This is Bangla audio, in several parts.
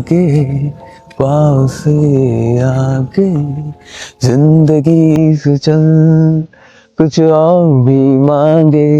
आके पास से आके जिंदगी से चल कुछ और भी मांगे।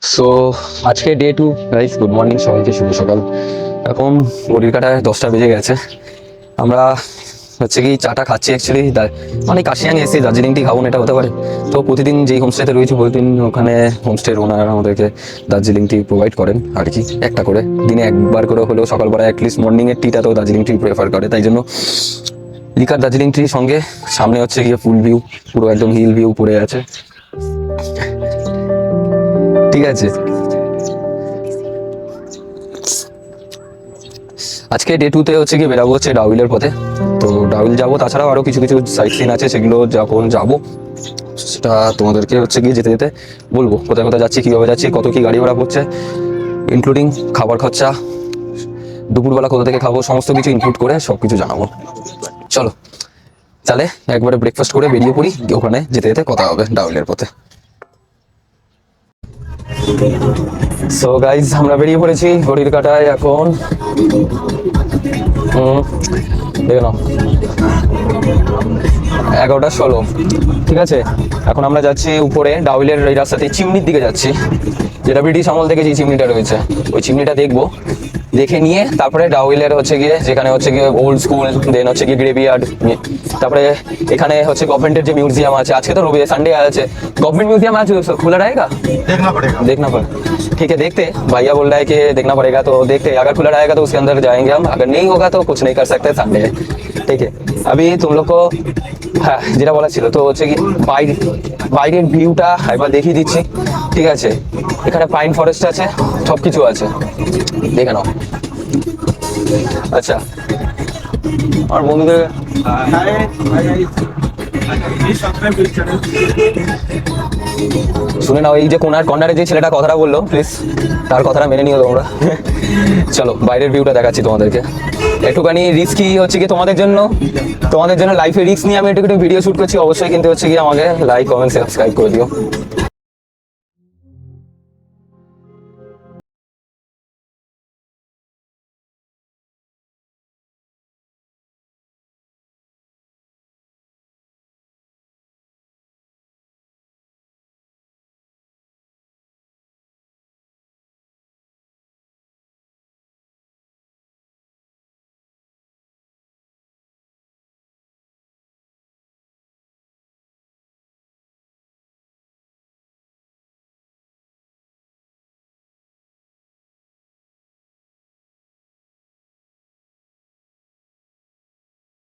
সো আজকে ডে 2 গাইস, গুড মর্নিং সবাইকে, শুভ সকাল। এখন ঘড়ির কাটায় 10টা বেজে গেছে। আমরা হচ্ছে কি চাটা খাচ্ছি অ্যাকচুয়ালি, অনেক কাশিয়ানি এসেছি, দার্জিলিং টি খাবো না এটা হতে পারে। তো প্রতিদিন যেই হোমস্টেতে রয়েছে প্রতিদিন ওখানে হোমস্টের ওনার আমাদেরকে দার্জিলিং টি প্রোভাইড করেন আর কি, একটা করে দিনে একবার করে হলেও সকালবেলা অ্যাটলিস্ট মর্নিংয়ের টিটা তো দার্জিলিং টি প্রেফার করে, তাই জন্য লিকার দার্জিলিং টির সঙ্গে সামনে হচ্ছে গিয়ে ফুল ভিউ, পুরো একদম হিল ভিউ পড়ে আছে, ঠিক আছে। আজকে ডে 2তে হচ্ছে গিয়ে বেরাবো হচ্ছে ডাউইলের পথে। তো ডাউইল যাবো, তাছাড়াও আরও কিছু কিছু সাইট সিন আছে, সেগুলো যখন যাবো সেটা তোমাদেরকে হচ্ছে গিয়ে যেতে যেতে বলবো কোথায় কোথায় যাচ্ছি, কীভাবে যাচ্ছি, কত কী গাড়ি ভাড়া পড়ছে, ইনক্লুডিং খাবার খরচা, দুপুরবেলা কোথা থেকে খাবো, সমস্ত কিছু ইনক্লুড করে সব কিছু জানাবো। চলো তাহলে একবারে ব্রেকফাস্ট করে বেরিয়ে পড়ি, ওখানে যেতে যেতে কথা হবে ডাউইলের পথে। সো গাইজ, আমরা বেরিয়ে পড়েছি ঘড়ির কাঁটায় এখন দেখে নাও 11:16, ঠিক আছে। এখন আমরা যাচ্ছি উপরে ডাউইলের এই রাস্তাতে চিমনির দিকে যাচ্ছি, যেটা ব্রিটিশ আমল থেকে যে চিমনিটা রয়েছে ওই চিমনিটা দেখবো, দেখে নিয়ে তারপরে ডাউইলের হচ্ছে গিয়ে যেখানে হচ্ছে গিয়ে ওল্ড স্কুল, দেন হচ্ছে গিয়ে গ্রেভিয়ার্ড, তারপরে এখানে হচ্ছে গভর্নমেंटेর যে মিউজিয়াম আছে, আজকে तो রবি संडे আছে, गवर्नमेंट म्यूजियम आज खुला रहेगा, देखना पड़ेगा ठीक है, देखते भैया बोल रहा है कि देखना पड़ेगा, तो देखते अगर खुला रहेगा तो उसके अंदर जाएंगे हम, अगर नहीं होगा तो कुछ नहीं कर सकते, संडे है, ठीक है। अभी तुम लोग को হ্যাঁ যেটা বলা ছিল তো হচ্ছে কি বাইরের ভিউটা একবার দেখিয়ে দিচ্ছি, ঠিক আছে। এখানে পাইন ফরেস্ট আছে, সব কিছু আছে, দেখে নাও। আচ্ছা আর বন্ধুদের শুনে নাও, এই যে কর্নারে যে ছেলেটা কথাটা বললো, প্লিজ তার কথাটা মেনে নিও তোমরা। চলো বাইরের ভিউটা দেখাচ্ছি তোমাদেরকে, একটুখানি রিস্কি হচ্ছে কি তোমাদের জন্য লাইফে রিস্ক নিয়ে আমি একটু ভিডিও শুট করছি, অবশ্যই কিন্তু হচ্ছে কি আমাকে লাইক কমেন্ট সাবস্ক্রাইব করে দিও।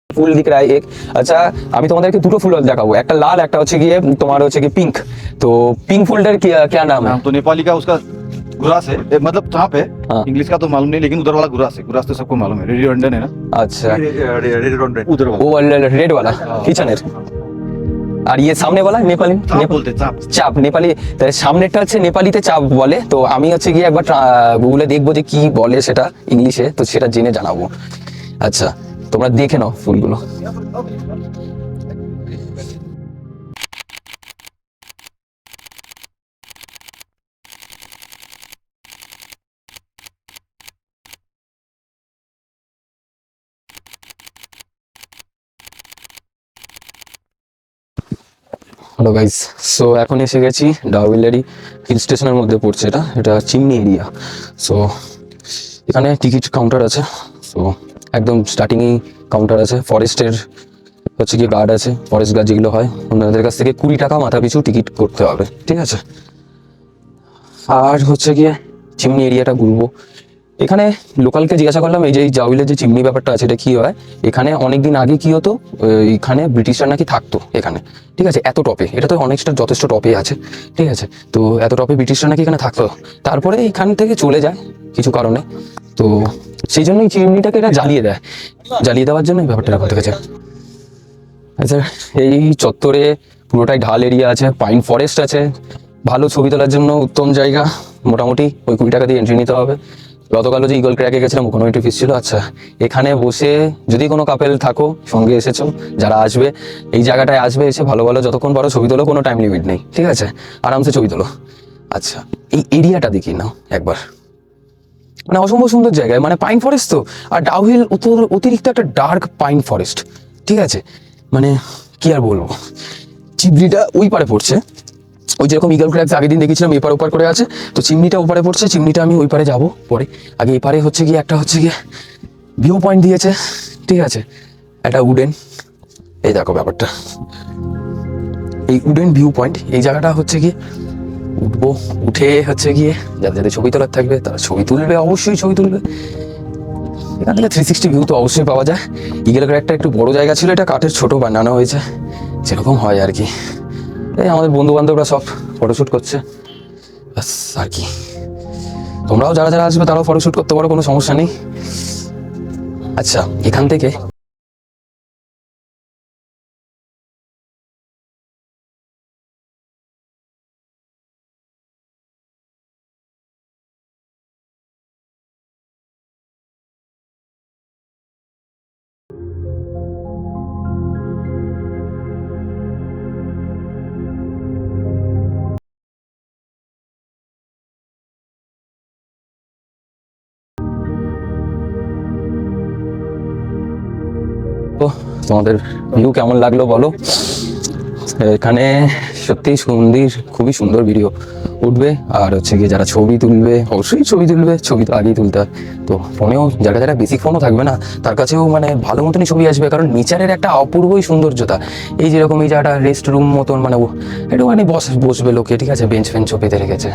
ফুল দিক रहा है एक। अच्छा আমি তোমাদেরকে দুটো ফুল দেখাবো, একটা লাল, একটা হচ্ছে গিয়ে তোমার হচ্ছে কি পিঙ্ক। তো পিঙ্ক फूलर क्या नाम है? तो नेपाली का उसका गुरास है, मतलब चाँप है। इंग्लिश का तो मालूम नहीं, लेकिन उधर वाला गुरास है। गुरास तो सबको मालूम है, रेडियोडंडन है ना। अच्छा उधर वाला, वो रेड वाला किचনের, আর ইয়ে সামনে বলা নেপালি बोलते चाँप। চাপ নেপালি, সামনেরটা হচ্ছে নেপালিতে চাপ বলে। তো আমি হচ্ছে গিয়ে একবার গুগলে দেখবো যে কি বলে সেটা ইংলিশে, তো সেটা জেনে জানাবো। আচ্ছা তোমরা দেখে নাও ফুলগুলো। হ্যালো গাইস, সো এখন এসে গেছি ডাউইলেরই হিল স্টেশনের মধ্যে পড়ছে, এটা চিমনি এরিয়া। সো এখানে টিকিট কাউন্টার আছে, সো একদম স্টার্টিংয়েই কাউন্টার আছে, ফরেস্টের হচ্ছে গিয়ে গার্ড আছে, ফরেস্ট গার্ড যেগুলো হয় ওনাদের কাছ থেকে 20 টাকা মাথা পিছু টিকিট করতে হবে, ঠিক আছে। আর হচ্ছে গিয়ে চিমনি এরিয়াটা ঘুরবো, এখানে লোকালকে জিজ্ঞাসা করলাম এই যে এই জাউইলের যে চিমনি ব্যাপারটা আছে এটা কি হয়। এখানে অনেকদিন আগে কি হতো, এখানে ব্রিটিশরা নাকি থাকতো এখানে, ঠিক আছে, এত টপে, এটা তো অনেকটা যথেষ্ট টপে আছে, ঠিক আছে। তো এত টপে ব্রিটিশরা নাকি এখানে থাকতো, তারপরে এখান থেকে চলে যায় কিছু কারণে, তো সেই জন্য এই চিমনিটাকে এটা জ্বালিয়ে দেয়, জ্বালিয়ে দেওয়ার জন্য এই ব্যাপারটা ঘটে গেছে। আচ্ছা, এই চত্বরে পুরোটাই ঢাল এরিয়া আছে, পাইন ফরেস্ট আছে, ভালো ছবি তোলার জন্য উত্তম জায়গা। মোটামুটি ওই 20 টাকা দিয়ে এন্ট্রি নিতে হবে। গতকালও যে ইগল ক্র্যাকে গেছিলাম ওখানে এন্ট্রি ফিস ছিল। আচ্ছা, এখানে বসে যদি কোনো কাপেল থাকো, সঙ্গে এসেছো, যারা আসবে এই জায়গাটায় আসবে, এসে ভালো ভালো যতক্ষণ পারো ছবি তোলো, কোনো টাইম লিমিট নেই, ঠিক আছে, আরামসে ছবি তোলো। আচ্ছা, এই এরিয়াটা দেখি নাও একবার, মানে অসম্ভব সুন্দর জায়গায়, মানে পাইন ফরেস্ট তো, আর ডাউহিল অতিরিক্ত একটা ডার্ক পাইন ফরেস্ট, ঠিক আছে, মানে কি আর বলবো। চিমনিটা ওই পারে পড়ছে, ওই যেরকম ইগল ক্র্যাক্স আগের দিন দেখেছিলাম এপার ওপার করে আছে, তো চিমনিটা ওপারে পড়ছে, চিমনিটা আমি ওই পারে যাবো পরে। আগে এপারে হচ্ছে গিয়ে একটা হচ্ছে গিয়ে ভিউ পয়েন্ট দিয়েছে, ঠিক আছে, একটা উডেন, এই দেখো ব্যাপারটা, এই উডেন ভিউ পয়েন্ট, এই জায়গাটা হচ্ছে গিয়ে উঠবো, উঠে হচ্ছে গিয়ে যাদের যাদের ছবি তোলার থাকবে তারা ছবি তুলবে, অবশ্যই ছবি তুলবে। এখান থেকে 360 ভিউ তো অবশ্যই পাওয়া যায়। ইগল ক্র্যাকটা একটু বড় জায়গা ছিল, এটা কাঠের ছোট বানানো হয়েছে, যেরকম হয় আর কি। এই আমাদের বন্ধু বান্ধবরা সব ফটোশ্যুট করছে, ব্যাস আর কি। তোমরাও যারা যারা আসবে তারাও ফটোশ্যুট করতে পারো, কোনো সমস্যা নেই। আচ্ছা, এখান থেকে তো তোমাদের ভিউ কেমন লাগলো বলো। এখানে সত্যি সুন্দর, খুবই সুন্দর ভিডিও উঠবে। আর হচ্ছে গিয়ে যারা ছবি তুলবে অবশ্যই ছবি তুলবে, ছবি তো আগেই তুলতে হয়। তো ফোনেও যারা যারা বেসিক ফোনও থাকবে না তার কাছেও মানে ভালো মতনই ছবি আসবে, কারণ নেচারের একটা অপূর্বই সৌন্দর্যতা। এই যেরকম এই জায়গাটা রেস্ট রুম মতন, মানে একটুখানি বসবে লোকে, ঠিক আছে, বেঞ্চ ফেঞ্চও পেতে রেখেছে।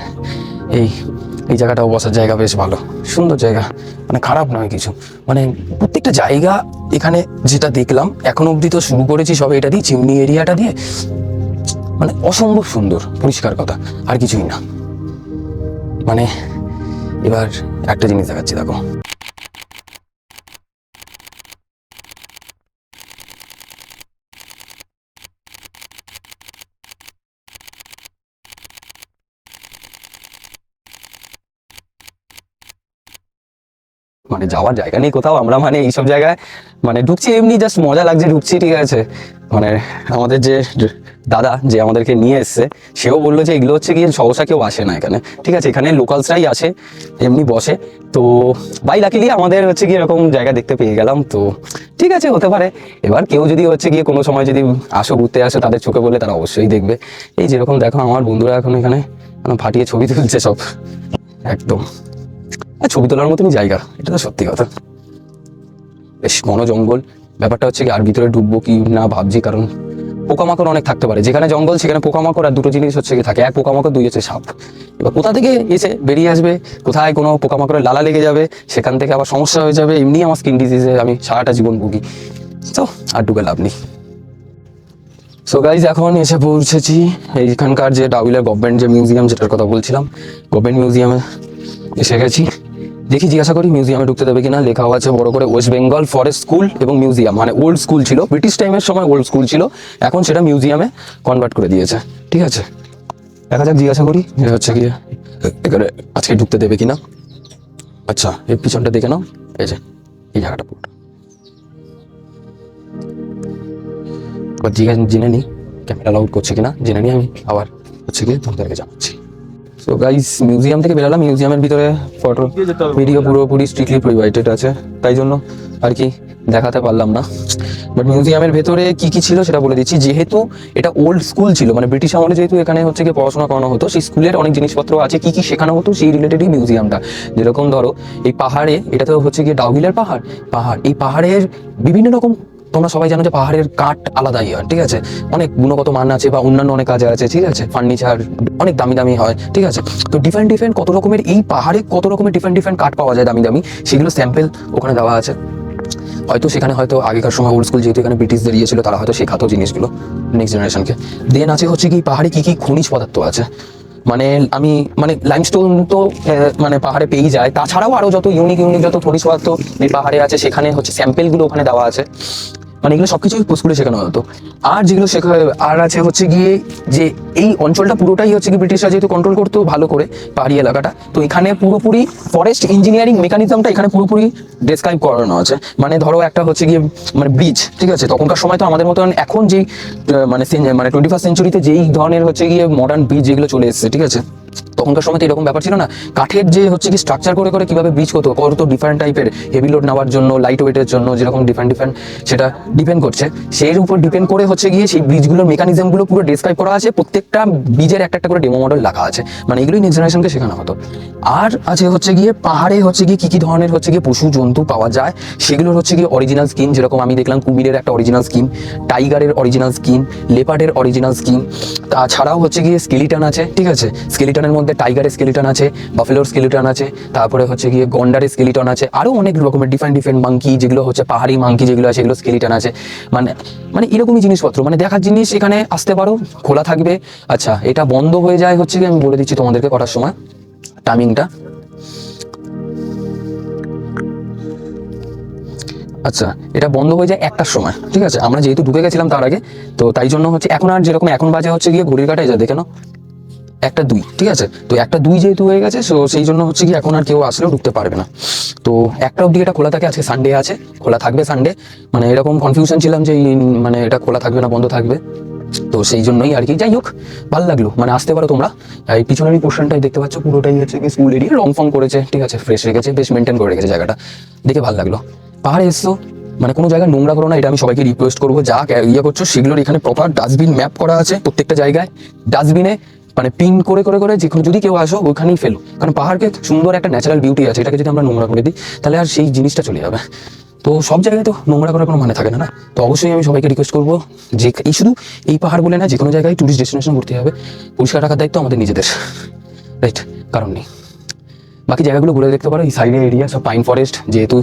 এই জায়গাটাও বসার জায়গা বেশ ভালো, সুন্দর জায়গা, মানে খারাপ নয় কিছু। মানে প্রত্যেকটা জায়গা এখানে যেটা দেখলাম, এখন অবধি তো শুরু করেছি সবে এটা দিয়ে, চিমনি এরিয়াটা দিয়ে, মানে অসম্ভব সুন্দর, পরিষ্কার কথা, আর কিছুই না। মানে এবার একটা জিনিস দেখাচ্ছি, দেখো। মানে যাওয়ার জায়গা নেই কোথাও, আমরা মানে এইসব জায়গায় মানে ঢুকছি এমনি, জাস্ট মজা লাগছে ঢুকছি, ঠিক আছে। মানে আমাদের যে দাদা যে আমাদেরকে নিয়ে এসছে, সেও বললো যে এগুলো হচ্ছে গিয়ে সহসা কেউ আসে না এখানে, ঠিক আছে, এখানে লোকালসরাই আসে, এমনি বসে। তো বাই লাকিলি আমাদের হচ্ছে গিয়ে এরকম জায়গা দেখতে পেয়ে গেলাম, তো ঠিক আছে, হতে পারে। এবার কেউ যদি হচ্ছে গিয়ে কোনো সময় যদি আসো, ঘুরতে আসো, তাদের চোখে বললে তারা অবশ্যই দেখবে। এই যেরকম দেখো আমার বন্ধুরা এখন এখানে ফাটিয়ে ছবি তুলছে সব, একদম ছবি তোলার মতনই জায়গা, এটা তো সত্যি কথা। বেশ ঘন জঙ্গল, ব্যাপারটা হচ্ছে কি আর ভিতরে ঢুকবো কি না ভাবছি, কারণ পোকামাকড় অনেক থাকতে পারে। যেখানে জঙ্গল সেখানে পোকামাকড়, আর দুটো জিনিস হচ্ছে কি থাকে, এক পোকামাকড়, দুই হচ্ছে সাপ। এবার কোথা থেকে এসে বেরিয়ে আসবে, কোথায় কোনো পোকামাকড়ের লালা লেগে যাবে, সেখান থেকে আবার সমস্যা হয়ে যাবে। এমনি আমার স্কিন ডিজিজে আমি সারাটা জীবন ভুগি, তো আর ঢুকে লাভ নেই। সো গাইজ, এখন এসে পৌঁছেছি এইখানকার যে ডাউইলের গভর্নমেন্ট যে মিউজিয়াম, যেটার কথা বলছিলাম, গভর্নমেন্ট মিউজিয়ামে এসে গেছি। দেখি জিজ্ঞাসা করি মিউজিয়ামে ঢুকতে দেবে কিনা। লেখা আছে বড় করে ওয়েস্ট বেঙ্গল ফরেস্ট স্কুল এবং মিউজিয়াম, মানে ওল্ড স্কুল ছিল, ব্রিটিশ টাইমের সময় ওল্ড স্কুল ছিল, এখন সেটা মিউজিয়ামে কনভার্ট করে দিয়েছে, ঠিক আছে। দেখা যাক, জিজ্ঞাসা করি যে হচ্ছে গিয়ে এখানে আজকে ঢুকতে দেবে কিনা। আচ্ছা, এর পিছনটা দেখে নাও, এই যে এই জায়গাটা পুরোটা। এবার জেনে নিই ক্যামেরা অ্যালাউড করছে কিনা, জেনে নিই আমি, আবার হচ্ছে গিয়ে তোমাদেরকে জানাচ্ছি। সো গাইস, মিউজিয়াম থেকে বেরোলাম। মিউজিয়ামের ভিতরে ফটো ভিডিও পুরোপুরি স্ট্রিক্টলি প্রোহিবিটেড আছে, তাই জন্য আর কি দেখাতে পারলাম না। বাট মিউজিয়ামের ভেতরে কি কি ছিল সেটা বলে দিচ্ছি। যেহেতু এটা ওল্ড স্কুল ছিল, মানে ব্রিটিশ আমলে যেহেতু এখানে হচ্ছে গিয়ে পড়াশোনা করানো হতো, সেই স্কুলের অনেক জিনিসপত্র আছে, কি কি শেখানো হতো সেই রিলেটেডই মিউজিয়ামটা। যেরকম ধরো এই পাহাড়ে, এটা তো হচ্ছে গিয়ে ডাউহিলের পাহাড়, এই পাহাড়ের বিভিন্ন রকম তোমরা সবাই জানো যে পাহাড়ের কাঠ আলাদাই হয়, ঠিক আছে, অনেক গুণগত মান আছে বা অন্যান্য অনেক কাজে আছে, ঠিক আছে, ফার্নিচার অনেক দামি দামি হয়, ঠিক আছে। তো ডিফারেন্ট ডিফারেন্ট কত রকমের এই পাহাড়ে কত রকমের ডিফারেন্ট ডিফারেন্ট কাঠ পাওয়া যায় দামি দামি, সেগুলো স্যাম্পেল ওখানে দেওয়া আছে। হয়তো সেখানে হয়তো আগেকার সময় ওল্ড স্কুল যেহেতু এখানে ব্রিটিশ দাঁড়িয়েছিল, তারা হয়তো শেখাতো জিনিসগুলো নেক্সট জেনারেশনকে। দেন আছে হচ্ছে কি পাহাড়ে কি কি খনিজ পদার্থ আছে, মানে আমি মানে লাইমস্টোন তো মানে পাহাড়ে পেয়েই যায়, তাছাড়াও আরো যত ইউনিক ইউনিক যত খনিজ পদার্থ এই পাহাড়ে আছে, সেখানে হচ্ছে স্যাম্পেলগুলো ওখানে দেওয়া আছে। মানে এগুলো সবকিছুই স্কুলে শেখানো হতো। আর যেগুলো শেখা আর আছে হচ্ছে গিয়ে যে এই অঞ্চলটা পুরোটাই হচ্ছে কি ব্রিটিশরা যেহেতু কন্ট্রোল করতো ভালো করে পাহাড়ি এলাকাটা, তো এখানে পুরোপুরি ফরেস্ট ইঞ্জিনিয়ারিং মেকানিজমটা এখানে পুরোপুরি ডেসক্রাইব করানো আছে। মানে ধরো একটা হচ্ছে গিয়ে মানে ব্রিজ, ঠিক আছে, তখনকার সময় তো আমাদের মতন এখন যেই মানে 21st সেঞ্চুরিতে যেই ধরনের হচ্ছে গিয়ে মডার্ন ব্রিজ যেগুলো চলে এসেছে, ঠিক আছে, তখনকার সময় তো এরকম ব্যাপার ছিল না। কাঠের যে হচ্ছে কি স্ট্রাকচার করে করে কিভাবে ব্রিজ হতো, কত ডিফারেন্ট টাইপের হেভি লোড নেওয়ার জন্য, লাইট ওয়েটের জন্য, যেরকম ডিফারেন্ট ডিফারেন্ট সেটা ডিপেন্ড করছে, সেই উপর ডিপেন্ড করে হচ্ছে গিয়ে সেই ব্রিজগুলোর মেকানিজমগুলো পুরো ডেসক্রাইব করা আছে। প্রত্যেকটা ব্রিজের একটা একটা করে ডেমো মডেল লেখা আছে, মানে এগুলোই নেক্সট জেনারেশনকে শেখানো হতো। আর আছে হচ্ছে গিয়ে পাহাড়ে হচ্ছে গিয়ে কি কি ধরনের হচ্ছে গিয়ে পশু জন্তু পাওয়া যায়, সেগুলোর হচ্ছে গিয়ে অরিজিনাল স্কিন, যেরকম আমি দেখলাম কুমিরের একটা অরিজিনাল স্কিন, টাইগারের অরিজিনাল স্কিন, লেপার্ডের অরিজিনাল স্কিন, তাছাড়াও হচ্ছে গিয়ে স্কেলিটন আছে, ঠিক আছে, স্কেলিটনের মধ্যে টাইগারের স্কেলিটন আছে, বাফেলোর স্কেলিটন আছে, তারপরে হচ্ছে গিয়ে গন্ডারের স্কেলিটন আছে, আরো অনেক রকমের ডিফারেন্ট ডিফারেন্ট মাঙ্কি যেগুলো হচ্ছে পাহাড়ি মাঙ্কি যেগুলো আছে সেগুলো স্কেলিটন আছে। মানে মানে এরকমই জিনিসপত্র, মানে দেখার জিনিস এখানে আসতে পারো, খোলা থাকবে। আচ্ছা, এটা বন্ধ হয়ে যায় হচ্ছে কি আমি বলে দিচ্ছি তোমাদেরকে কটার সময় টাইমিংটা। আচ্ছা, এটা বন্ধ হয়ে যায় 1টার সময়, ঠিক আছে, আমরা যেহেতু ঢুকে গেছিলাম তার আগে, তো তাই জন্য হচ্ছে এখন আর যেরকম এখন বাজে হচ্ছে গিয়ে ঘড়ির কাটায় যা দেখে নাও 1টা 2, ঠিক আছে, তো 1টা 2 যেহেতু হয়ে গেছে, সো সেই জন্য হচ্ছে কি এখন আর কেউ আসলেও ঢুকতে পারবে না। তো 1টা অবধি এটা খোলা থাকে, আজকে সানডে আছে, খোলা থাকবে সানডে। মানে এরকম কনফিউশন ছিলাম যে মানে এটা খোলা থাকবে না বন্ধ থাকবে, তো সেই জন্যই আর কি। যাই হোক, ভালো লাগলো, মানে আসতে পারো তোমরা। এই পিছনের এই পোর্শনটাই দেখতে পাচ্ছ পুরোটাই হচ্ছে কি স্কুল এরিয়া, রং ফং করেছে, ঠিক আছে, ফ্রেশ রেখেছে, বেশ মেনটেন করে রেখেছে জায়গাটা, দেখে ভালো লাগলো। পাহাড়ে এসছো মানে কোনো জায়গায় নোংরা করো না, এটা আমি সবাইকে রিকোয়েস্ট করবো। যা ইয়ে করছো সেগুলোর এখানে প্রপার ডাস্টবিন ম্যাপ করা আছে, প্রত্যেকটা জায়গায় ডাস্টবিনে মানে পিন করে করে করে যেখানে যদি কেউ আসো ওইখানেই ফেলো, কারণ পাহাড়কে সুন্দর একটা ন্যাচারাল বিউটি আছে, এটাকে যদি আমরা নোংরা করে দিই তাহলে আর সেই জিনিসটা চলে যাবে। তো সব জায়গায় তো নোংরা করার কোনো মানে থাকে না, না? তো অবশ্যই আমি সবাইকে রিকোয়েস্ট করবো যে এই শুধু এই পাহাড় বলে না, যে কোনো জায়গায় টুরিস্ট ডেস্টিনেশন ঘুরতে হবে, পরিষ্কার রাখার দায়িত্ব আমাদের নিজেদের, রাইট? কারণ নেই, বাকি জায়গাগুলো ঘুরে দেখতে পারো। এই সাইডের এরিয়া সব পাইন ফরেস্ট, যেহেতু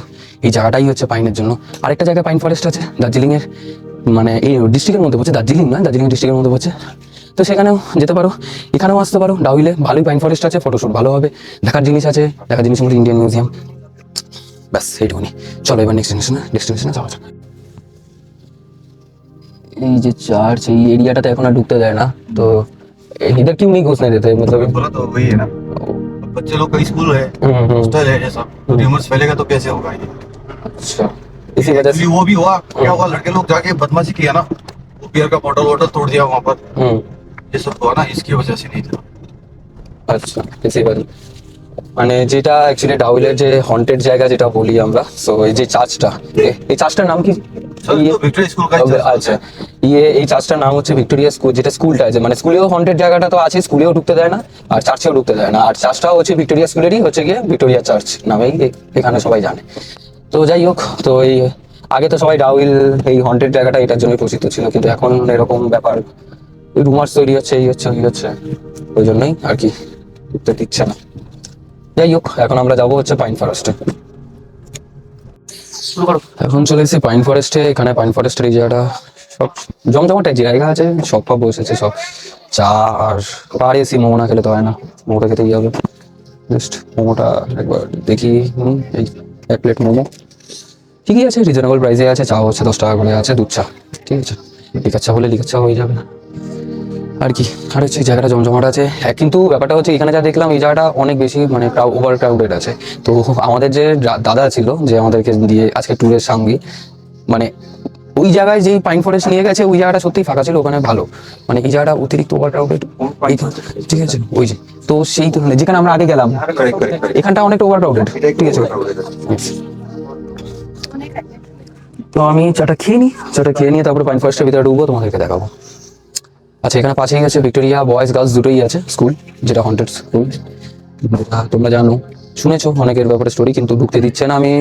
এই জায়গাটাই হচ্ছে পাইনের জন্য। আরেকটা জায়গায় পাইন ফরেস্ট আছে দার্জিলিংয়ের, মানে এই ডিস্ট্রিক্টের মধ্যে পড়ছে, দার্জিলিং নয়, দার্জিলিং ডিস্ট্রিক্টের মধ্যে পড়ছে, তো সেখানেও যেতে পারো। এখানেও আসতে পারো, ডাউইলে ভালোই পাইন ফরেস্ট আছে, ফটোশ্যুট ভালো হবে, দেখার জিনিস আছে, দেখার জিনিস মধ্যে ইন্ডিয়ান মিউজিয়াম, ব্যাস এইটুকুনি। চলো এবার নেক্সট ডেস্টিনেশনে যাওয়া যাক। এই যে চার্চ, এই এরিয়াটাতে এখন আর ঢুকতে দেয় না, তো इधर क्यों नहीं घुसने देते मतलब? बोला तो वही है ना, बच्चे लोग का स्कूल है, हॉस्टल है जैसा, र्यूमर्स फैलेगा तो कैसे होगा ये? अच्छा, इसी वजह से Actually वो भी हुआ, क्या हुआ, लड़के लोग जाके बदमाशी किया ना, वो बियर का बॉटल वॉटल तोड़ दिया वहाँ पर, ये सब हुआ ना, इसकी वजह से नहीं था। আচ্ছা, इसी वजह মানে যেটা অ্যাকচুয়ালি ডাউইলের যে হন্টেড জায়গা যেটা বলি আমরা, সো এই যে চার্চটা, এই চার্চটার নাম কি? सर तो विक्टोरिया स्कूल का ही चर्च है। আচ্ছা, এই চার্চটার নাম হচ্ছে ভিক্টোরিয়া স্কুল, যেটা স্কুলটা আছে, মানে স্কুলেও হন্টেড জায়গাটা তো আছে, স্কুলেও ঢুকতে দেয় না আর চার্চেও ঢুকতে দেয় না, আর চার্চটাও হচ্ছে ভিক্টোরিয়া স্কুলেরই হচ্ছে গিয়ে ভিক্টোরিয়া চার্চ নামেই এখানে সবাই জানে। তো যাই হোক, তো এই আগে তো সবাই ডাউইল এই হন্টেড জায়গাটা এটার জন্যই প্রসিদ্ধ ছিল, কিন্তু এখন এরকম ব্যাপার, ওই রুমার্স তৈরি হচ্ছে, এই হচ্ছে ওই হচ্ছে, ওই জন্যই আর কি ঢুকতে দিচ্ছে না। যাই হোক, এখন আমরা যাবো হচ্ছে পাইন ফরেস্টে। এখন চলে এসেছি পাইন ফরেস্টে। এখানে পাইন ফরেস্টের এই জায়গাটা সব জমজমাট এক জায়গা আছে, সব পাব বসেছে, সব চা আর পাহাড়ে এসি মোমো না খেলে তো হয় না, মোমোটা খেতেই হবে। জাস্ট মোমোটা একবার দেখি, এই 1 প্লেট মোমো ঠিকই আছে, রিজনেবল প্রাইসে আছে, চা হচ্ছে 10 টাকা করে আছে, দুধ চা, ঠিক আছে, লিকার চা হলে লিকার চা হয়ে যাবে আর কি। আর হচ্ছে এই জায়গাটা জমজমাট আছে, হ্যাঁ, কিন্তু ব্যাপারটা হচ্ছে এখানে যা দেখলাম এই জায়গাটা অনেক বেশি মানে ওভার ক্রাউডেড আছে। তো আমাদের যে দাদা ছিল যে আমাদেরকে দিয়ে আজকে ট্যুরের সঙ্গী, মানে ওই জায়গায় যেই পাইন ফরেস্ট নিয়ে গেছে ওই জায়গাটা সত্যিই ফাঁকা ছিল, ওখানে ভালো, মানে এই জায়গাটা অতিরিক্ত ওভার ক্রাউডেড, ঠিক আছে, ওই যে, তো সেই তুলনায় যেখানে আমরা আগে গেলাম এখানটা অনেকটা ওভার ক্রাউডেড, ঠিক আছে। তো আমি চাটা খেয়ে নিয়ে তারপরে পাইন ফরেস্টের ভিতরে ঢুকবো, তোমাদেরকে দেখাবো। আচ্ছা, এখানে পাশেই আছে ভিক্টোরিয়া বয়েজ গার্লস দুটোই আছে স্কুল, যেটা হন্টেড স্কুল তোমরা জানো, শুনেছো অনেকের ব্যাপারে স্টোরি, কিন্তু ঢুকতে দিচ্ছে না। আমি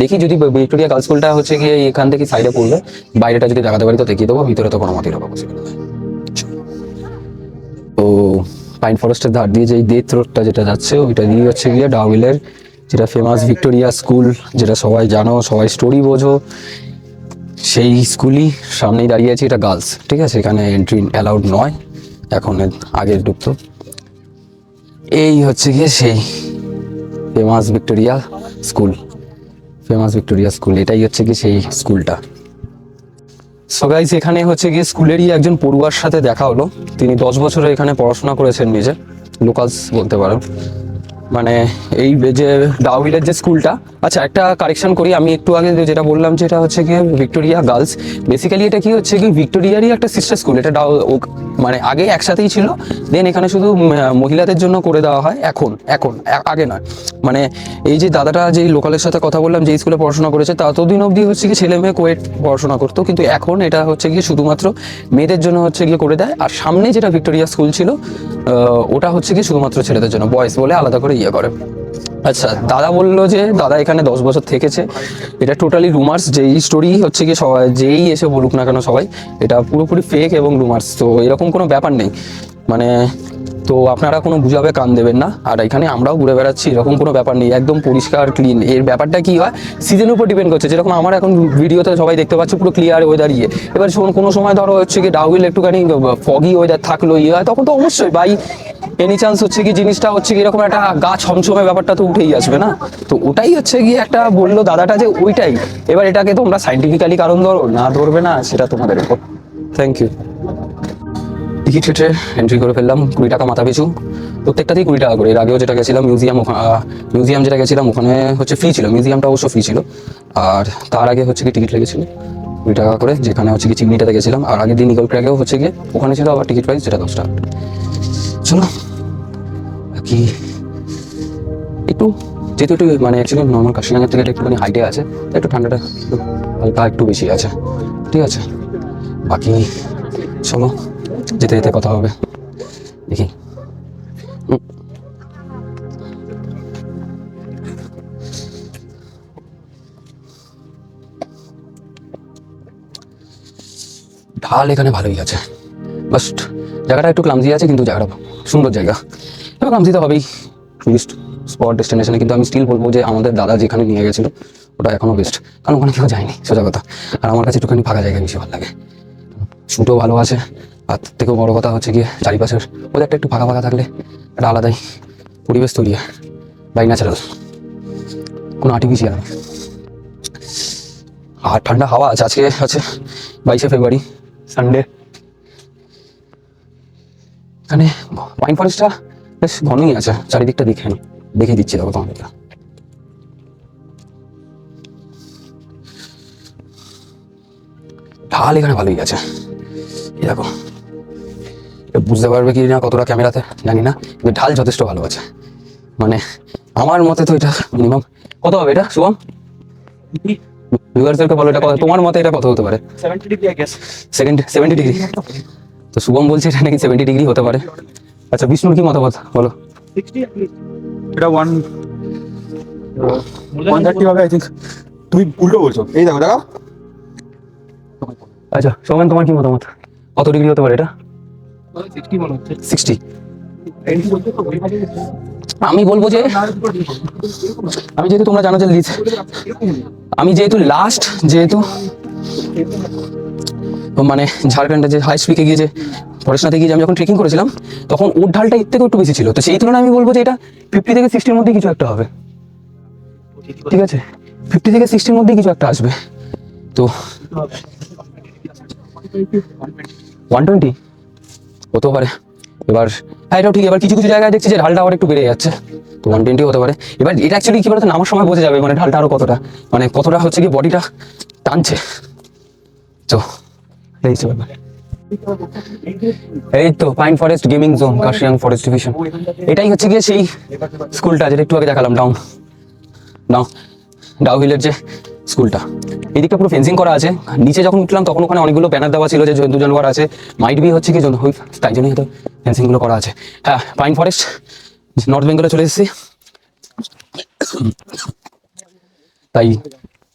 দেখি যদি ভিক্টোরিয়া গার্লস স্কুলটা হচ্ছে গিয়ে এখান থেকে সাইডে পড়বে, বাইরেটা যদি দেখাতে পারি তো দেখিয়ে দেবো, ভিতরে তো কোনো মতেই ঢোকা পসিবল না। তো পাইন ফরেস্টের ধার দিয়ে যে ডেথ রোডটা যেটা যাচ্ছে ওইটা দিয়ে হচ্ছে গিয়ে ডাউইলের যেটা ফেমাস ভিক্টোরিয়া স্কুল, যেটা সবাই জানো, সবাই স্টোরি বোঝো, সেই স্কুলই সামনেই দাঁড়িয়ে আছে। এটা গার্লস, ঠিক আছে, এখানে এন্ট্রি অ্যালাউড নয়, এখন আগে ঢুকতো। এই হচ্ছে গিয়ে সেই ফেমাস ভিক্টোরিয়া স্কুল, এটাই হচ্ছে গিয়ে সেই স্কুলটা। সো গাইস, এখানে হচ্ছে গিয়ে স্কুলেরই একজন পড়ুয়ার সাথে দেখা হলো। তিনি 10 বছরে এখানে পড়াশোনা করেছেন, নিজে লোকালস বলতে পারো। মানে এই যে ডাউহিলের যে স্কুলটা, আচ্ছা একটা কারেকশন করি, আমি একটু আগে যেটা বললাম যে এটা হচ্ছে গিয়ে ভিক্টোরিয়া গার্লস, বেসিক্যালি এটা কি হচ্ছে কি ভিক্টোরিয়ারই একটা সিস্টার স্কুল। এটা মানে আগে একসাথেই ছিল, দেন এখানে শুধু মহিলাদের জন্য করে দেওয়া হয় এখন, আগে নয়। মানে এই যে দাদাটা যেই লোকালের সাথে কথা বললাম, যে স্কুলে পড়াশোনা করেছে, ততদিন অবধি হচ্ছে কি ছেলে মেয়ে কোয়েট পড়াশোনা করতো, কিন্তু এখন এটা হচ্ছে গিয়ে শুধুমাত্র মেয়েদের জন্য হচ্ছে গিয়ে করে দেয়। আর সামনে যেটা ভিক্টোরিয়া স্কুল ছিল ওটা হচ্ছে গিয়ে শুধুমাত্র ছেলেদের জন্য, বয়েজ বলে আলাদা করে ইয়ে করে। আচ্ছা, দাদা বললো যে দাদা এখানে 10 বছর থেকেছে। এটা টোটালি রুমার্স, যেই স্টোরি হচ্ছে গিয়ে সবাই যেই এসে বলুক না কেন সবাই, এটা পুরোপুরি ফেক এবং রুমার্স। তো এরকম কোনো ব্যাপার নেই, মানে তো আপনারা কোনো বুঝাবে কান দেবেন না। আর এখানে আমরাও ঘুরে বেড়াচ্ছি, এরকম কোনো ব্যাপার নেই, একদম পরিষ্কার ক্লিন। এর ব্যাপারটা কি হয়, সিজনের উপর ডিপেন্ড করছে। যেরকম আমার এখন ভিডিওতে সবাই দেখতে পাচ্ছে পুরো ক্লিয়ার ওয়েদার ইয়ে, এবার কোনো সময় ধরো হচ্ছে কি ডাউহিল একটুখানি ফগি ওয়েদার থাকলো ইয়ে হয়, তখন তো অবশ্যই বাই এনি চান্স হচ্ছে কি জিনিসটা হচ্ছে কি এরকম একটা গা ছমছমে ব্যাপারটা তো উঠেই আসবে না। তো ওটাই হচ্ছে গিয়ে একটা বললো দাদাটা যে ওইটাই। এবার এটাকে তোমরা সাইন্টিফিক্যালি কারণ ধরো না ধরবে না, সেটা তোমাদের উপর। Thank you. টিকিট কেটে এন্ট্রি করে ফেললাম, 20 টাকা মাথা পিছু, প্রত্যেকটাতেই 20 টাকা করে। এর আগেও যেটা গেছিলাম মিউজিয়াম যেটা গেছিলাম ওখানে হচ্ছে ফ্রি ছিল, মিউজিয়ামটা অবশ্য ফ্রি ছিল। আর তার আগে হচ্ছে কি টিকিট লেগেছিল 20 টাকা করে, যেখানে হচ্ছে কি চিমনিটাতে গেছিলাম। আর আগের দিন ইগল ক্র্যাকেও হচ্ছে গিয়ে ওখানে ছিল আবার টিকিট প্রাইস যেটা 10 টাকা। চলো বাকি একটু, যেহেতু একটু মানে অ্যাকচুয়ালি নর্মাল কাশিয়াঙ্গের থেকে একটুখানি হাইটে আছে, তাই একটু ঠান্ডাটা হালকা একটু বেশি আছে, ঠিক আছে। বাকি চলো যেতে যেতে কথা হবে, দেখি। ঢাল এখানে ভালোই আছে, বাস্ট জায়গাটা একটু ক্লামজি আছে, কিন্তু জায়গাটা সুন্দর জায়গা। এবার ক্লামজি তো হবেই, টুরিস্ট স্পট ডেস্টিনেশনে, কিন্তু আমি স্টিল বলবো যে আমাদের দাদা যেখানে নিয়ে গেছিলো ওটা এখনো বেস্ট, কারণ ওখানে কেউ যায়নি সোজা কথা। আর আমার কাছে একটুখানি ফাঁকা জায়গা বেশি ভালো লাগে, শুটও ভালো আছে। আর থেকেও বড় কথা হচ্ছে গিয়ে চারিপাশের ওদেরটা একটু ফাঁকা ফাঁকা থাকলে একটা আলাদাই পরিবেশ তৈরি হয়, বাই ন্যাচারাল, কোনো আর্টিফিশিয়াল নেই। আর ঠান্ডা হাওয়া আছে। আজকে আছে 22শে ফেব্রুয়ারি, সানডে। এখানে পাইন ফরেস্টটা বেশ ঘনই আছে, চারিদিকটা দেখিয়ে দিচ্ছি দেখো তোমাদেরকে। ঢাল এখানে ভালোই আছে, এই দেখো, বুঝতে পারবে কি না কতটা ক্যামেরাতে জানি না, কিন্তু ঢাল যথেষ্ট ভালো আছে। মানে আমার মতে তো এটা মিনিমাম কত হবে এটা শুভম, ভিউয়ার্সদেরকে বলো এটা তোমার মতে এটা কত হতে পারে? 70 ডিগ্রি আই গেস। 70 ডিগ্রি। তো শুভম বলছে এটা নাকি 70 ডিগ্রি হতে পারে। আচ্ছা বিষ্ণুর কি মতামত বলো? 60 at least। এটা 130 হবে আই থিংক। তুমি উল্টো বলছো, এই দেখো দেখো। আচ্ছা সোমেন, তোমার কি মতামত, কত ডিগ্রি হতে পারে এটা? 60 মনে হচ্ছে। 60। 90 বলতে তো ওই ভাবে আমি বলবো যে আমি যেহেতু তোমরা জানো যে আমি যেহেতু লাস্ট মানে ঝাড়খণ্ডে যে হাই স্পিকে গিয়ে যে পড়াশোনাতে গিয়ে আমি যখন ট্রেকিং করেছিলাম তখন ওর ঢালটা এর থেকেও একটু বেশি ছিল। তো সেই তুলনায় আমি বলবো যে এটা 50 থেকে 60-র মধ্যে কিছু একটা হবে, ঠিক আছে, 50 থেকে 60-র মধ্যে কিছু একটা আসবে। তো 120 হতেও পারে। এবার হ্যাঁ এটাও ঠিক। এবার কিছু কিছু জায়গায় দেখছি যে ঢালটা আবার একটু বেড়ে যাচ্ছে, তো 120 হতে পারে। এবার এটা অ্যাকচুয়ালি কি বলতো নামার সময় বোঝা যাবে, মানে ঢালটা আরো কতটা হচ্ছে কি বডিটা টানছে। তো এই হচ্ছে ব্যাপার। এই তো pine forest gaming zone, Kurseong forest division, এটাই হচ্ছে গিয়ে সেই স্কুলটা যেটা একটু আগে দেখালাম, ডাউহিলের যে স্কুলটা। এদিকটা পুরো ফেন্সিং করা আছে। নিচে যখন উঠলাম তখন ওখানে অনেকগুলো ব্যানার দেওয়া ছিল যে জন্তু জানোয়ার আছে, মাইট বি হচ্ছে কি জন্য তাই জন্যই হয়তো ফেন্সিংগুলো করা আছে। হ্যাঁ পাইন ফরেস্ট নর্থ বেঙ্গলে চলে এসেছি। তাই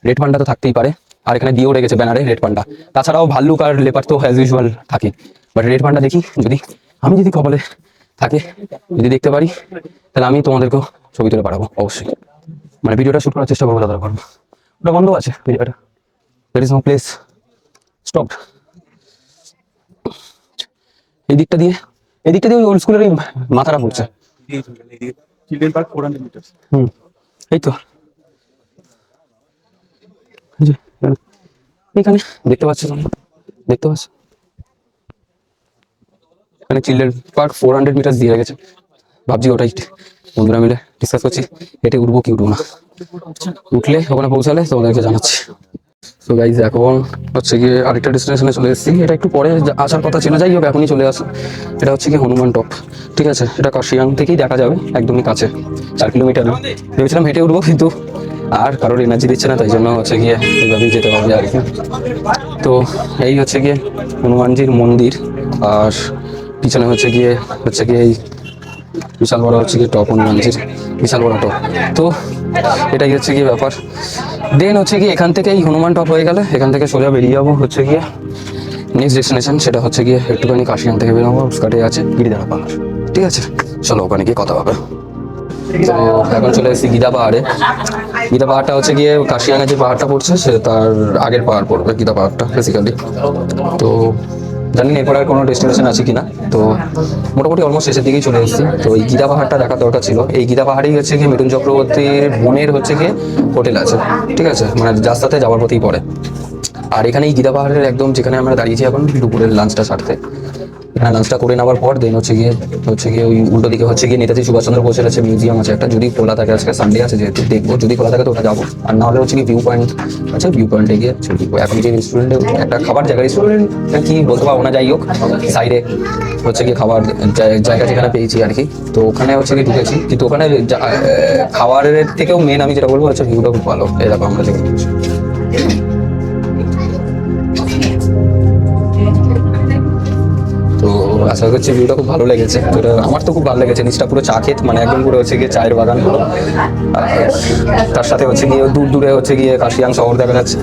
রেড পান্ডা তো থাকতেই পারে, আর এখানে দিয়েও রেখেছে ব্যানারে রেড পান্ডা। তাছাড়াও ভাল্লুক আর লেপার তো অ্যাজ ইউজুয়াল থাকে, বাট রেড পান্ডা দেখি যদি আমি যদি কপালে থাকে, যদি দেখতে পারি, তাহলে আমি তোমাদেরকেও ছবি তুলে পাঠাবো অবশ্যই। মানে ভিডিওটা শুট করার চেষ্টা করবো, দাদা করবো। ওটা বন্ধ আছে ভিডিওটা, that is no place stop. এই দিকটা দিয়ে ওই ওল্ড স্কুলের মাথাটা পড়ছে। Children park 400 metre. এই তো এই যে, এখানে দেখতে পাচ্ছ, দেখতে পাচ্ছ এখানে চিলড্রেন পার্ক 400 মিটার দিয়ে গেছে। ভাবছি ওটাই বন্ধুরা মিলে ডিসকাস করছি, হেঁটে উঠবো কি উঠবো না। উঠলে ওখানে পৌঁছালে তোমাদেরকে জানাচ্ছি। তো গাইজ এখন হচ্ছে গিয়ে আরেকটা ডেস্টিনেশনে চলে এসেছি। এটা একটু পরে আসার কথা ছিল, যাই হোক এখনই চলে আসো। এটা হচ্ছে কি হনুমান টপ, ঠিক আছে। এটা কাশিয়াং থেকেই দেখা যাবে, একদমই কাছে, 4 কিলোমিটার। ভেবেছিলাম হেঁটে উঠবো, কিন্তু আর কারোর এনার্জি দিচ্ছে না, তাই জন্য হচ্ছে গিয়ে এইভাবেই যেতে হবে আর কি। তো এই হচ্ছে গিয়ে হনুমানজির মন্দির, আর পিছনে হচ্ছে গিয়ে এই বিশাল বড় হচ্ছে গিয়ে টপ, হনুমানজির বিশাল বড় টপ। তো এটাই হচ্ছে গিয়ে ব্যাপার। দেন হচ্ছে গিয়ে এখান থেকে এই হনুমান টপ হয়ে গেলে এখান থেকে সোজা বেরিয়ে যাবো হচ্ছে গিয়ে নেক্সট ডেস্টিনেশন, সেটা হচ্ছে গিয়ে একটুখানি কাশিয়ান থেকে বেরোবো। স্কাটে আছে গিরিধারা পাহাড়, ঠিক আছে, চলো ওখানে গিয়ে কথা হবে। তো এখন চলে এসেছি গীতা পাহাড়ে। গীতা পাহাড়টা হচ্ছে গিয়ে কাশিয়াঙে যে পাহাড়টা পড়ছে সে তার আগের পাহাড় পড়বে গীতা পাহাড়টা বেসিক্যালি। তো জানি না এরপর আর কোনো ডেস্টিনেশন আছে কিনা, তো মোটামুটি অলমোস্ট শেষের দিকেই চলে এসেছি। তো এই গীতা পাহাড়টা দেখার দরকার ছিল। এই গীতা পাহাড়েই হচ্ছে গিয়ে মিঠুন চক্রবর্তীর বোনের হচ্ছে গিয়ে হোটেল আছে, ঠিক আছে, মানে রাস্তাতে যাওয়ার পথেই পড়ে। আর এখানে এই গীতা পাহাড়ের একদম যেখানে আমরা দাঁড়িয়েছি এখন দুপুরের লাঞ্চটা সারতে, এখানে লাঞ্চটা করে নেওয়ার পর দেন হচ্ছে গিয়ে ওই উল্টো দিকে হচ্ছে গিয়ে নেতাজি সুভাষচন্দ্র বোসের আছে মিউজিয়াম আছে একটা, যদি খোলা থাকে, আজকে সানডে আছে যেহেতু দেখবো, যদি খোলা থাকে তো ওটা যাবো। আর না হলে হচ্ছে কি ভিউ পয়েন্ট আছে, ভিউ পয়েন্টে গিয়ে ছবি তুলবো। এখন যে রেস্টুরেন্টে একটা খাবার জায়গা, রেস্টুরেন্ট কি বলতে পারবো না, যাই হোক সাইডে হচ্ছে গিয়ে খাবার জায়গা যেখানে পেয়েছি আর কি। তো ওখানে হচ্ছে গিয়ে ঢুকেছি, কিন্তু ওখানে খাবারের থেকেও মেন আমি যেটা বলবো হচ্ছে ভিউটা খুব ভালো। এই দেখো আমরা যেখানে তো আশা করছি ভিউটা খুব ভালো লেগেছে। তো আমার তো খুব ভালো লেগেছে, নিচটা পুরো চা খেত, মানে একদম পুরো হচ্ছে গিয়ে চায়ের বাগান, আর তার সাথে হচ্ছে গিয়ে দূর দূরে হচ্ছে গিয়ে কাশিয়াং শহর দেখা যাচ্ছে।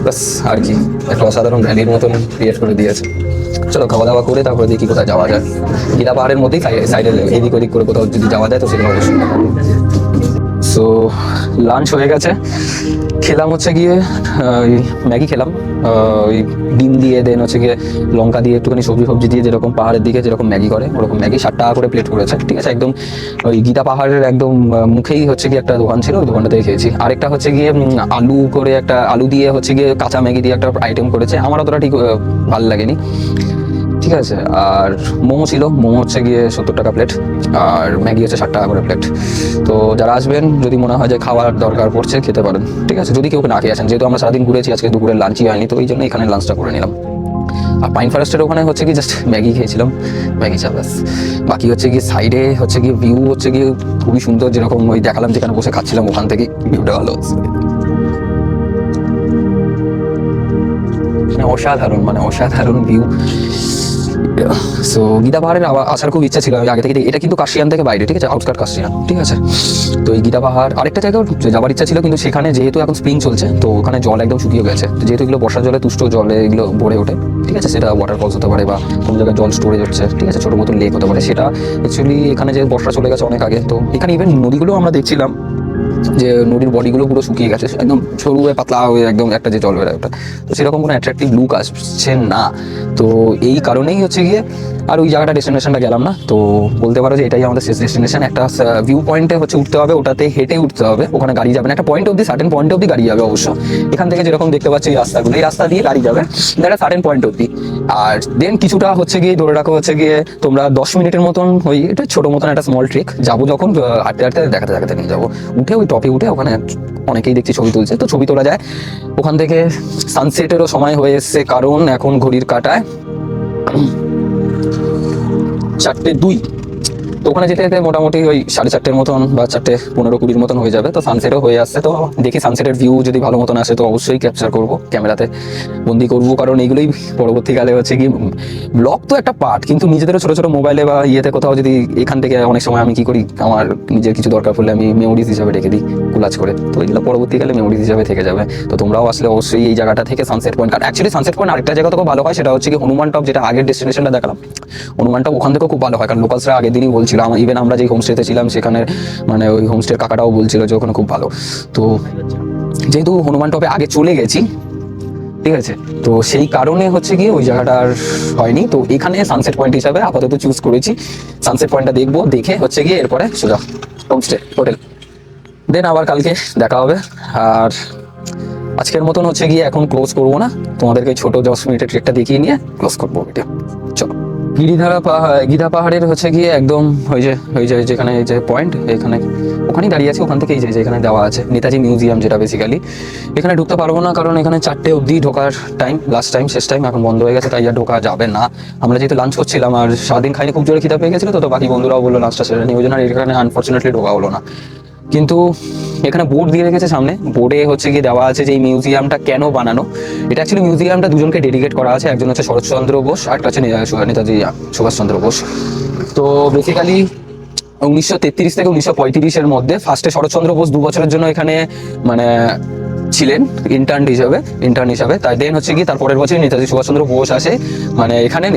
ব্যাস আর কি, একটা অসাধারণ ভ্যালির মতন ক্রিয়েট করে দিয়েছে। চলো খাওয়া দাওয়া করে তারপরে দেখি কোথায় যাওয়া যায়। গীতা পাহাড়ের মধ্যেই সাইডে এদিক ওদিক করে কোথাও যদি যাওয়া যায় তো সেটা অবশ্যই। সো লাঞ্চ হয়ে গেছে, খেলাম হচ্ছে গিয়ে ওই ম্যাগি খেলাম, ওই ডিম দিয়ে, দেন হচ্ছে গিয়ে লঙ্কা দিয়ে একটুখানি সবজি দিয়ে, যেরকম পাহাড়ের দিকে যেরকম ম্যাগি করে ওরকম ম্যাগি 60 টাকা করে প্লেট করেছে, ঠিক আছে। একদম ওই গীতা পাহাড়ের একদম মুখেই হচ্ছে গিয়ে একটা দোকান ছিল, ওই দোকানটাতে খেয়েছি। আরেকটা হচ্ছে গিয়ে আলু করে একটা আলু দিয়ে হচ্ছে গিয়ে কাঁচা ম্যাগি দিয়ে একটা আইটেম করেছে, আমার অতটা ঠিক ভালো লাগেনি, ঠিক আছে। আর মোমো ছিল, মোমো হচ্ছে গিয়ে 70 টাকা প্লেট, আর ম্যাগি হচ্ছে 60 টাকা করে প্লেট। তো যারা আসবেন যদি মনে হয় যে খাওয়ার দরকার পড়ছে খেতে পারেন, ঠিক আছে, যদি কেউ না খেয়ে আসেন। যেহেতু আমরা সারাদিন ঘুরেছি, আজকে দুপুরের লাঞ্চই হয়নি, তো এই জন্য এখানে লাঞ্চটা করে নিলাম। আর পাইন ফরেস্টের ওখানে হচ্ছে কি জাস্ট ম্যাগি খেয়েছিলাম, ম্যাগি চা ব্যাস। বাকি হচ্ছে গিয়ে সাইডে হচ্ছে গিয়ে ভিউ হচ্ছে গিয়ে খুবই সুন্দর, যেরকম ওই দেখালাম যেখানে বসে খাচ্ছিলাম ওখান থেকে ভিউটা ভালো হচ্ছে, অসাধারণ, মানে অসাধারণ ভিউ। সো গীতা পাহাড়ের আসার খুব ইচ্ছা ছিল আগে থেকে। এটা কিন্তু কাশিয়ান থেকে বাইরে, ঠিক আছে, আউটস্কার্ট কাশিয়ান, ঠিক আছে। তো এই গীতা পাহাড় আরেকটা জায়গাও যাবার ইচ্ছা ছিল, কিন্তু সেখানে যেহেতু এখন স্প্রিং চলছে তো ওখানে জল একদম শুকিয়ে গেছে। তো যেহেতু এগুলো বর্ষার জলে তুষ্ট জলে এগুলো ভরে ওঠে, ঠিক আছে, সেটা ওয়াটারফলস হতে পারে বা কোনো জায়গায় জল স্টোরেজ হচ্ছে, ঠিক আছে, ছোটো মতো লেক হতে পারে। সেটা অ্যাকচুয়ালি এখানে যে বর্ষা চলে গেছে অনেক আগে, তো এখানে ইভেন নদীগুলো আমরা দেখছিলাম যে নদীর বডিগুলো পুরো শুকিয়ে গেছে, একদম সরু হয়ে পাতলা হয়ে একদম একটা যে জল বেরোয় ওটা, তো সেরকম কোনো অ্যাট্রাকটিভ লুক আসছে না। তো এই কারণেই হচ্ছে গিয়ে আর ওই জায়গাটা ডেস্টিনেশনটা গেলাম না। তো বলতে পারো যে এটাই আমাদের শেষ ডেস্টিনেশন। একটা ভিউ পয়েন্টে হচ্ছে উঠতে হবে, ওটাতে হেঁটে উঠতে হবে, ওখানে গাড়ি যাবে না। একটা পয়েন্ট অব্দি, সার্টেন পয়েন্ট অব্দি গাড়ি যাবে অবশ্য। এখান থেকে যেরকম দেখতে পাচ্ছি এই রাস্তাগুলো, এই রাস্তা দিয়ে গাড়ি যাবে একটা সার্টেন পয়েন্ট অব্দি। আর দেন কিছুটা হচ্ছে গিয়ে ধরে রাখো হচ্ছে গিয়ে তোমরা 10 মিনিটের মতন ওই এটা ছোটো মতন একটা স্মল ট্রেক যাবো, যখন হাঁটতে হাঁটতে দেখাতে নিয়ে যাবো। উঠে ওই টপে উঠে ওখানে অনেকেই দেখছি ছবি তুলছে, তো ছবি তোলা যায় ওখান থেকে। সানসেটেরও সময় হয়ে এসছে, কারণ এখন ঘড়ির কাঁটায় 4:02। তো ওখানে যেতে যেতে মোটামুটি ওই 4:30 মতন বা 4:15-20 মতন হয়ে যাবে। তো সানসেটও হয়ে আসছে, তো দেখি সানসেটের ভিউ যদি ভালো মতন আসে তো অবশ্যই ক্যাপচার করব, ক্যামেরাতে বন্দি করব, কারণ এইগুলোই পরবর্তীকালে হচ্ছে কি ব্লগ তো একটা পার্ট, কিন্তু নিজেদেরও ছোট ছোট মোবাইলে বা ইয়েতে কোথাও যদি এখান থেকে অনেক সময় আমি কি করি, আমার নিজের কিছু দরকার পড়লে আমি মেমোরিজ হিসাবে রেখে দিই কোলাজ করে, তো এগুলো পরবর্তীকালে মেমোরিজ হিসাবে থেকে যাবে। তো তোমরাও আসলে অবশ্যই এই জায়গাটা থেকে সানসেট পয়েন্ট, আর অ্যাকচুয়ালি সানসেট পয়েন্ট আরেকটা জায়গা তো খুব ভালো হয়, সেটা হচ্ছে কি হনুমান টপ, যেটা আগের ডেস্টিনেশনটা দেখালাম, হনুমান টপ ওখান থেকেও খুব ভালো হয়, কারণ লোকালসরা আগের দিনই বলছিল, ইভেন আমরা যেই হোমস্টেতে ছিলাম সেখানে মানে ওই হোমস্টের কাকাটাও বলছিল যে ওখানে খুব ভালো। তো যেহেতু হনুমান টপে আগে চলে গেছি, ঠিক আছে, তো সেই কারণে হচ্ছে গিয়ে ওই জায়গাটা আর হয়নি। তো এখানে সানসেট পয়েন্ট হিসাবে আপাতত চুজ করেছি, সানসেট পয়েন্টটা দেখবো, দেখে হচ্ছে গিয়ে এরপরে সোজা হোমস্টে হোটেল, দেন আবার কালকে দেখা হবে। আর আজকের মতন হচ্ছে গিয়ে এখন ক্লোজ করবো না, তোমাদেরকে ছোট 10 মিনিটের ট্রেকটা দেখিয়ে নিয়ে ক্লোজ করবো ভিডিও। চলো, গিধা পাহাড়ের হচ্ছে গিয়ে একদম ওই যে যেখানে এই যে পয়েন্ট, এখানে ওখানেই দাঁড়িয়ে আছে, ওখান থেকে এই যে এখানে দেওয়া আছে নেতাজি মিউজিয়াম, যেটা বেসিক্যালি এখানে ঢুকতে পারবো না, কারণ এখানে 4টে অবধি ঢোকার টাইম, লাস্ট টাইম, শেষ টাইম, এখন বন্ধ হয়ে গেছে, তাই আর ঢোকা যাবে না। আমরা যেহেতু লাঞ্চ করছিলাম আর সারাদিন খাইনি, খুব জোরে খিদা পেয়ে গেছিলো, তো বাকি বন্ধুরাও বললো লাঞ্চটা সেরে নিই, ওই জন্য এখানে আনফর্চুনেটলি ঢোকা হলো না। কিন্তু এখানে বোর্ড দিয়ে রেখেছে সামনে, বোর্ডে হচ্ছে গিয়ে দেওয়া আছে যে এই মিউজিয়ামটা কেন বানানো। এটা অ্যাকচুয়ালি মিউজিয়ামটা দুজনকে ডেডিকেট করা আছে, একজন হচ্ছে শরৎচন্দ্র বোস আর একটা হচ্ছে নেতাজি সুভাষচন্দ্র বোস। তো বেসিক্যালি 1933 থেকে 1935-এর মধ্যে ফার্স্টে শরৎচন্দ্র বোস 2 বছরের জন্য এখানে মানে ছিলেন ইন্টার্ন হিসাবে, তাই দেন হচ্ছে কি তারপরের বছর নেতাজি সুভাষচন্দ্র বোস আসে, মানে এখানে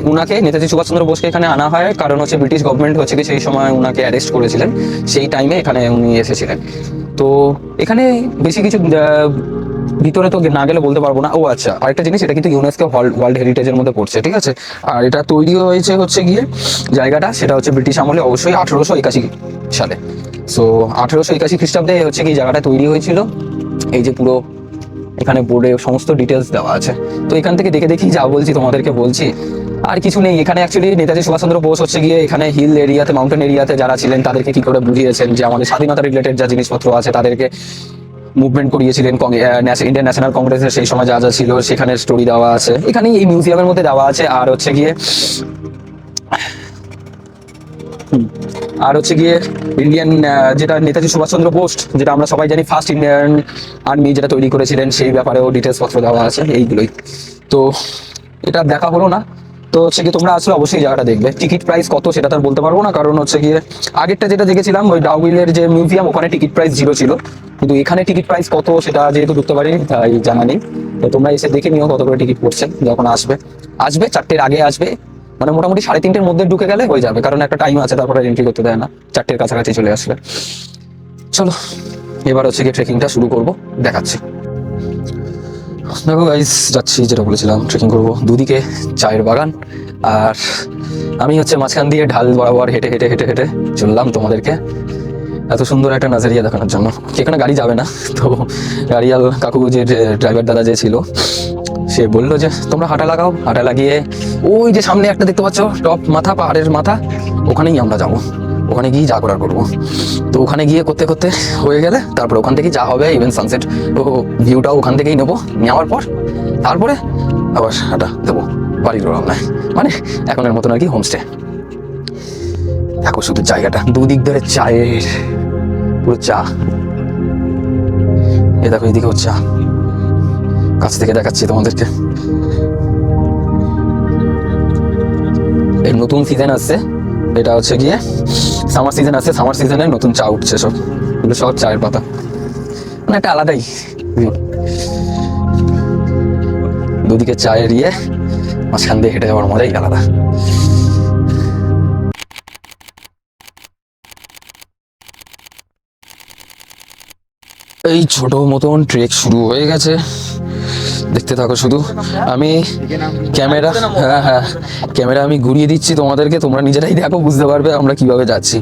নেতাজি সুভাষচন্দ্র বোসকে এখানে আনা হয়, কারণ হচ্ছে ব্রিটিশ গভর্নমেন্ট হচ্ছে কি সেই সময় উনাকে অ্যারেস্ট করেছিলেন, সেই টাইমে এখানে উনি এসেছিলেন। তো এখানে বেশি কিছু ভিতরে তো না গেলে বলতে পারবো না। ও আচ্ছা, আরেকটা জিনিস, এটা কিন্তু ইউনেস্কো ওয়ার্ল্ড হেরিটেজের মধ্যে পড়ছে, ঠিক আছে। আর এটা তৈরি হয়েছে হচ্ছে গিয়ে জায়গাটা, সেটা হচ্ছে ব্রিটিশ আমলে, অবশ্যই 1881 সালে। সো 1881 খ্রিস্টাব্দে হচ্ছে কি জায়গাটা তৈরি হয়েছিল। এই যে পুরো এখানে বোর্ডে সমস্ত ডিটেলস দেওয়া আছে, তো এখান থেকে দেখে দেখি যা বলছি তোমাদেরকে বলছি, আর কিছু নেই। এখানে অ্যাকচুয়ালি নেতাজি সুভাষচন্দ্র বোস হচ্ছে গিয়ে এখানে হিল এরিয়াতে, মাউন্টেন এরিয়াতে যারা ছিলেন তাদেরকে কি করে বুঝিয়েছেন যে আমাদের স্বাধীনতা রিলেটেড যা জিনিসপত্র আছে তাদেরকে মুভমেন্ট করিয়েছিলেন, ইন্ডিয়ান ন্যাশনাল কংগ্রেসের সেই সময় যা যা ছিল সেখানে স্টোরি দেওয়া আছে, এখানে এই মিউজিয়ামের মধ্যে দেওয়া আছে। আর হচ্ছে গিয়ে ইন্ডিয়ান যেটা নেতাজি সুভাষচন্দ্র বোস, যেটা আমরা সবাই জানি ফার্স্ট ইন্ডিয়ান আর্মি যেটা তৈরি করেছিলেন, সেই ব্যাপারেও ডিটেলস পত্র দেওয়া আছে, এইগুলোই। তো এটা দেখা হলো না, তো হচ্ছে গিয়ে তোমরা আসলে অবশ্যই জায়গাটা দেখবে। টিকিট প্রাইস কত সেটা তো আর বলতে পারবো না, কারণ হচ্ছে গিয়ে আগেরটা যেটা দেখেছিলাম ওই ডাউইলের যে মিউজিয়াম, ওখানে টিকিট প্রাইস 0 ছিল, কিন্তু এখানে টিকিট প্রাইস কত সেটা যেহেতু ঢুকতে পারিনি তাই জানা নেই। তো তোমরা এসে দেখে নিও কত করে টিকিট পড়ছে, যখন আসবে 4টের আগে আসবে, মানে মোটামুটি 3:30-এর মধ্যে ঢুকে গেলে হয়ে যাবে, কারণ একটা টাইম আছে, তারপরে এন্ট্রি করতে দেয় না, 4টের কাছাকাছি চলে আসলে। চলো এবার হচ্ছে গিয়ে ট্রেকিংটা শুরু করব, দেখাচ্ছি। দেখো গাইস, যাচ্ছি, যেটা বলেছিলাম ট্রেকিং করব, দুদিকে চায়ের বাগান, আর আমি হচ্ছে মাঝখান দিয়ে ঢাল বরাবর হেঁটে হেঁটে হেঁটে হেঁটে চললাম তোমাদেরকে এত সুন্দর একটা নাজারিয়া দেখানোর জন্য। সেখানে গাড়ি যাবে না, তো গাড়িয়াল কাকু যে ড্রাইভার দাদা যে ছিল, সে বললো যে তোমরা হাঁটা লাগাও, হাঁটা লাগিয়ে ওই যে সামনে একটা দেখতে পাচ্ছ টপ মাথা, পাহাড়ের মাথা, ওখানেই আমরা যাবো, ওখানে গিয়ে যা করার করবো। তো ওখানে গিয়ে করতে করতে হয়ে গেলে তারপরে ওখান থেকে যা হবে, ইভেন সানসেট ও ভিউটাও ওখান থেকেই নেবো, নেওয়ার পর তারপরে আবার হাঁটা দেবো বাড়ির রওনায়, মানে এখনের মতন আর কি হোমস্টে। দেখো শুধু জায়গাটা, দুদিক ধরে চায়ের পুরো চা, এ দেখো এদিকেও চা, কাছ থেকে দেখাচ্ছি তোমাদেরকে। এই নতুন সিজন আসছে, এটা হচ্ছে গিয়ে সামার সিজন আসছে, সামার সিজনে নতুন চা উঠছে, সব এগুলো সব চায়ের পাতা, মানে একটা আলাদাই view। দুদিকে চায়ের ইয়ে, মাঝখান দিয়ে হেঁটে যাওয়ার মজাই আলাদা। এই ছোট মতন ট্রেক শুরু হয়ে গেছে, দেখতে থাকো শুধু। আমি ক্যামেরা, হ্যাঁ ক্যামেরা আমি ঘুরিয়ে দিচ্ছি তোমাদেরকে, তোমরা নিজেরাই দেখো, বুঝতে পারবে আমরা কিভাবে যাচ্ছি।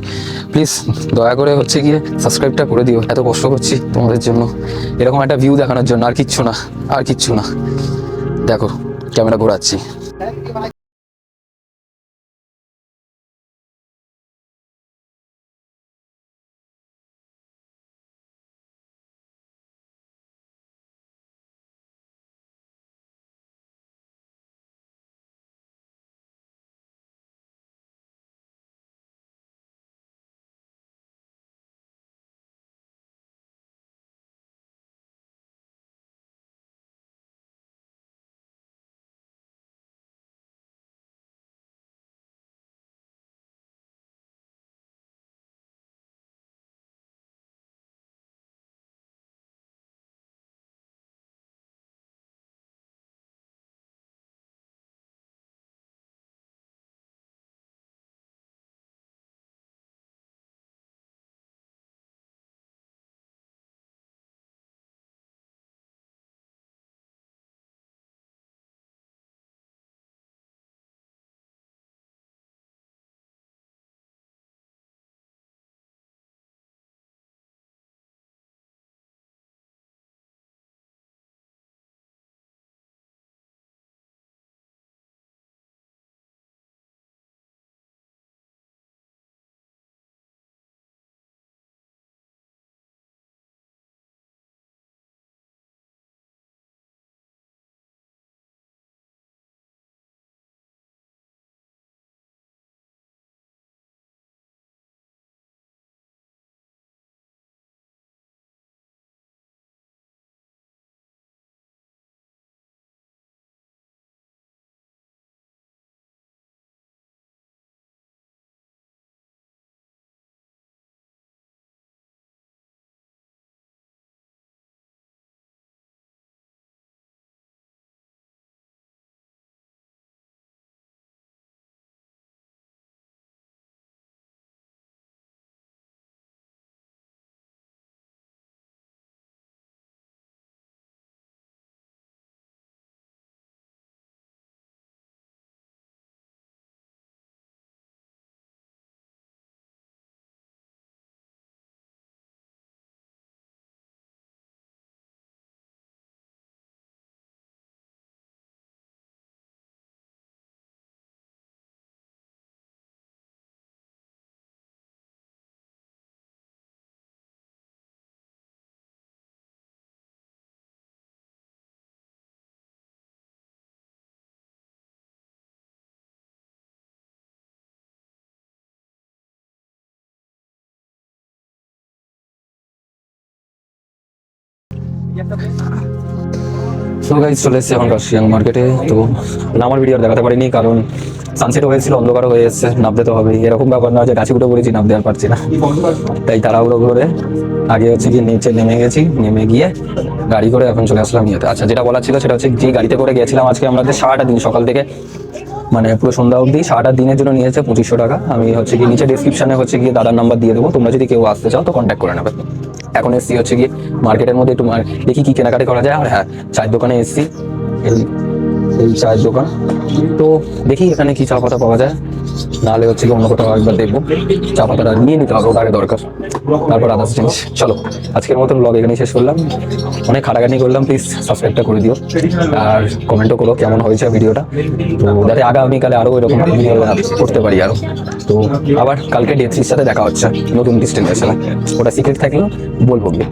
প্লিজ দয়া করে হচ্ছে গিয়ে সাবস্ক্রাইবটা করে দিও, এত কষ্ট করছি তোমাদের জন্য, এরকম একটা ভিউ দেখানোর জন্য, আর কিচ্ছু না, আর কিচ্ছু না। দেখো ক্যামেরা ঘোরাচ্ছি। তো গাইজ চলে এসেছে এখন কাশিয়াং মার্কেটে। তো নামার ভিডিও দেখাতে পারিনি কারণ সানসেট হয়েছিল, অন্ধকারও হয়ে এসছে, নামতে তো হবে। এরকম ব্যাপার না যে গাছে উঠে পড়েছি নামতে আর পারছি না, তাই তাড়াহুড়ো করে আগে হচ্ছে গিয়ে নিচে নেমে গেছি, নেমে গিয়ে গাড়ি করে এখন চলে আসলাম ইয়েতে। আচ্ছা, যেটা বলার ছিল সেটা হচ্ছে যে গাড়িতে করে গেছিলাম আজকে আমাদের সারাটা দিন, সকাল থেকে মানে পুরো সন্ধ্যা অবধি সারাটা দিনের জন্য নিয়েছে 2500 টাকা। আমি হচ্ছে গিয়ে নিচে ডিসক্রিপশনে হচ্ছে গিয়ে দাদার নাম্বার দিয়ে দেবো, তোমরা যদি কেউ আসতে চাও তো কন্ট্যাক্ট করে নেবে। এখন এসছি হচ্ছে গিয়ে মার্কেটের মধ্যে একটু দেখি কি কেনাকাটি করা যায়। আর হ্যাঁ, চায়ের দোকানে এসছি, এই চায়ের দোকান। তো দেখি এখানে কি চা পাতা পাওয়া যায়, নাহলে হচ্ছে কি অন্য কোথাও একবার দেখবো। চা পাতাটা নিয়ে নিতে হবে, ওটা আগে দরকার, তারপর আদার্স জিনিস। চলো আজকের মতন ব্লগ এখানেই শেষ করলাম। অনেক খাটাখাটি করলাম, প্লিজ সাবস্ক্রাইবটা করে দিও আর কমেন্টও করো কেমন হয়েছে ভিডিওটা, তো যাতে আগামীকালে আরও এরকম ভিডিও করতে পারি আরও। তো আবার কালকে ডে 3 সাথে দেখা হচ্ছে নতুন ডিস্টেন্সেশনে, ওটা সিক্রেট থাকলেও বলবো গিয়ে।